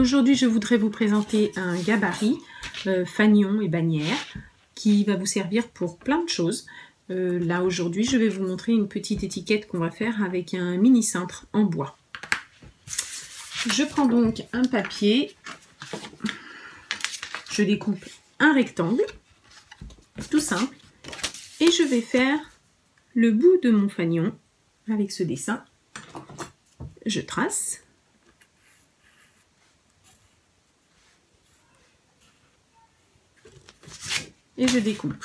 Aujourd'hui, je voudrais vous présenter un gabarit fanion et bannière qui va vous servir pour plein de choses. Là, aujourd'hui, je vais vous montrer une petite étiquette qu'on va faire avec un mini cintre en bois. Je prends donc un papier, je découpe un rectangle, tout simple, et je vais faire le bout de mon fanion avec ce dessin. Je trace. Et je découpe.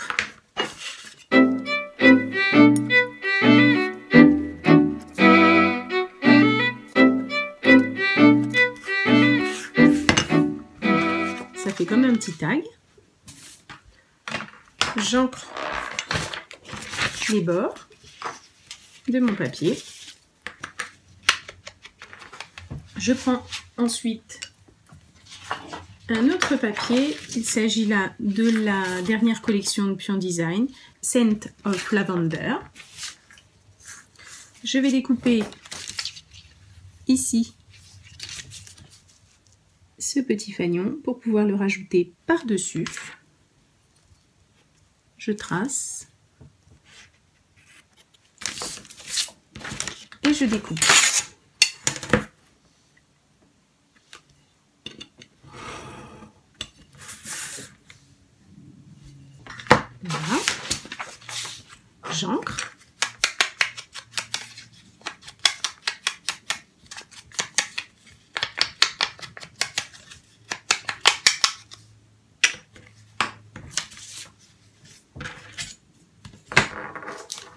Ça fait comme un petit tag. J'ancre les bords de mon papier. Je prends ensuite un autre papier, il s'agit là de la dernière collection de Pion Design, Scent of Lavender. Je vais découper ici ce petit fanion pour pouvoir le rajouter par-dessus. Je trace et je découpe. Voilà, j'ancre.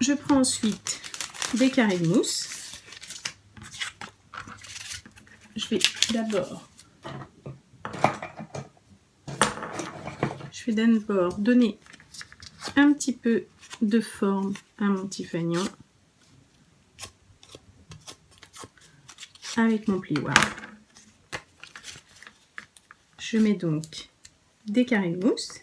Je prends ensuite des carrés de mousse. Je vais d'abord donner un petit peu de forme à mon petit fanion avec mon plioir. Je mets donc des carrés de mousse.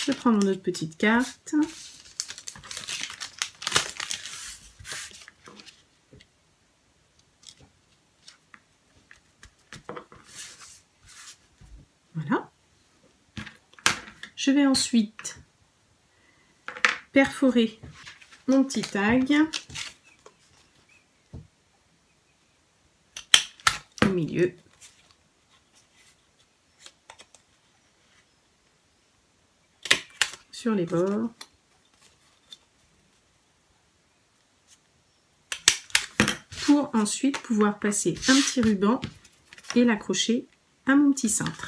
Je prends mon autre petite carte. Voilà. Je vais ensuite perforer mon petit tag au milieu. Sur les bords. Pour ensuite pouvoir passer un petit ruban et l'accrocher à mon petit cintre.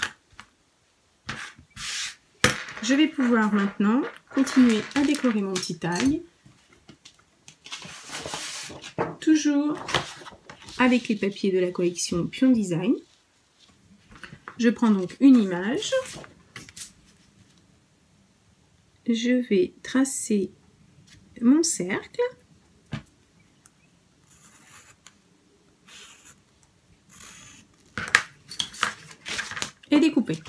Je vais pouvoir maintenant continuer à décorer mon petit tag. Toujours avec les papiers de la collection Pion Design. Je prends donc une image. Je vais tracer mon cercle. Et découper.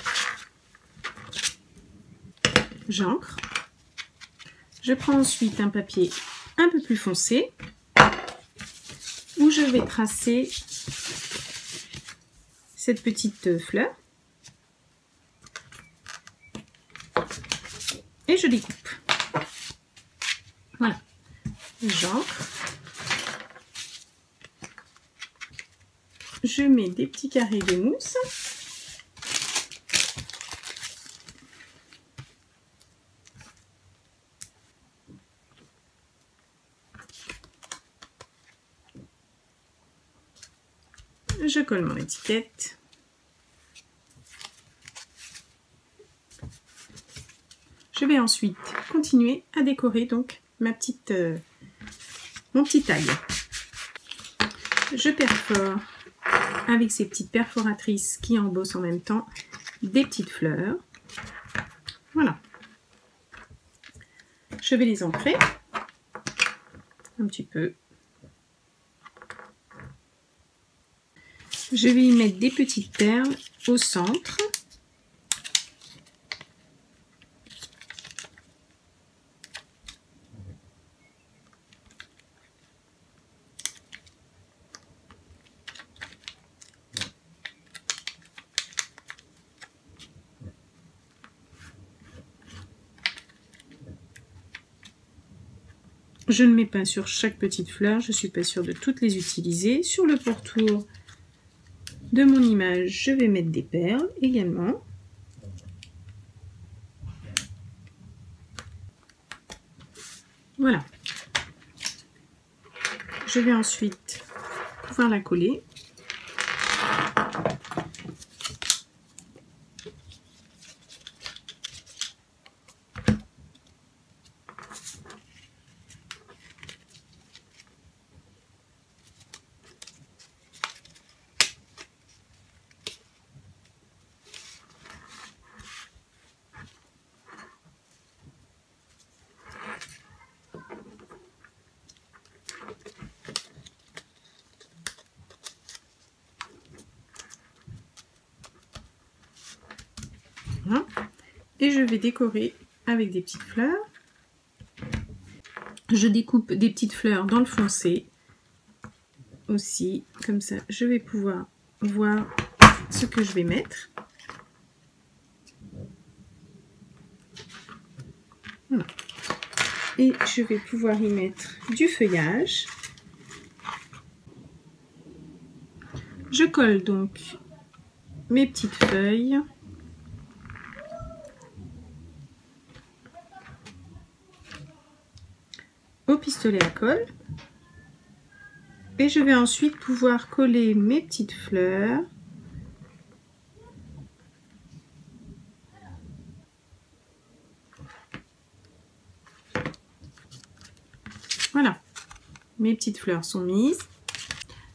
J'ancre. Je prends ensuite un papier un peu plus foncé où je vais tracer cette petite fleur. Et je découpe. Voilà. J'ancre. Je mets des petits carrés de mousse. Je colle mon étiquette. Je vais ensuite continuer à décorer donc mon petit tag. Je perfore avec ces petites perforatrices qui embossent en même temps des petites fleurs. Voilà. Je vais les ancrer un petit peu. Je vais y mettre des petites perles au centre Je ne mets pas sur chaque petite fleur, je ne suis pas sûre de toutes les utiliser. Sur le pourtour de mon image, je vais mettre des perles également. Voilà. Je vais ensuite pouvoir la coller. Voilà. Et je vais décorer avec des petites fleurs. Je découpe des petites fleurs dans le foncé aussi, comme ça je vais pouvoir voir ce que je vais mettre. Voilà. Et je vais pouvoir y mettre du feuillage. Je colle donc mes petites feuilles. Au pistolet à colle. Et je vais ensuite pouvoir coller mes petites fleurs. Voilà, mes petites fleurs sont mises.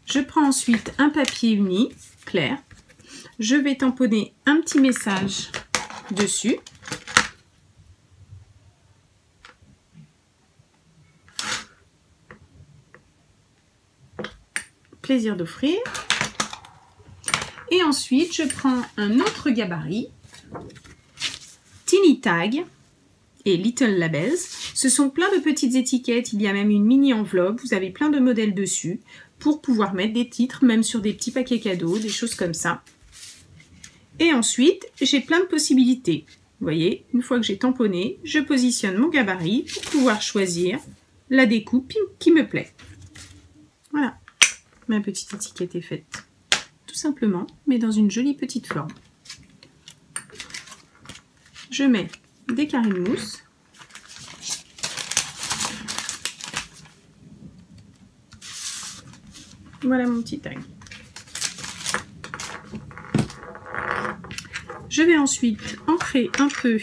Je prends ensuite un papier uni clair. Je vais tamponner un petit message dessus. Plaisir d'offrir. Et ensuite, je prends un autre gabarit, Tiny Tag et Little Labels. Ce sont plein de petites étiquettes, il y a même une mini enveloppe, vous avez plein de modèles dessus pour pouvoir mettre des titres, même sur des petits paquets cadeaux, des choses comme ça. Et ensuite, j'ai plein de possibilités. Vous voyez, une fois que j'ai tamponné, je positionne mon gabarit pour pouvoir choisir la découpe qui me plaît. Voilà. Ma petite étiquette est faite tout simplement, mais dans une jolie petite forme. Je mets des carrés de mousse. Voilà mon petit tag. Je vais ensuite ancrer un peu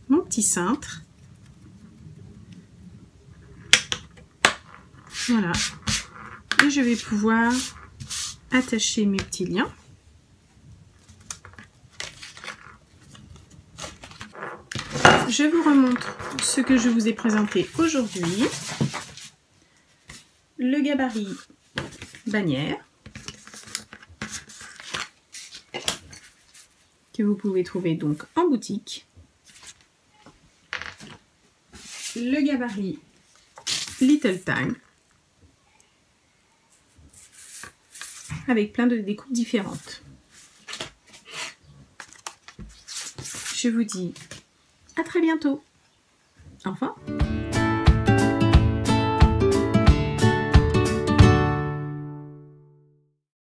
mon petit cintre. Voilà. Et je vais pouvoir attacher mes petits liens. Je vous remontre ce que je vous ai présenté aujourd'hui. Le gabarit bannière que vous pouvez trouver donc en boutique. Le gabarit Little Tag avec plein de découpes différentes. Je vous dis à très bientôt. Au revoir.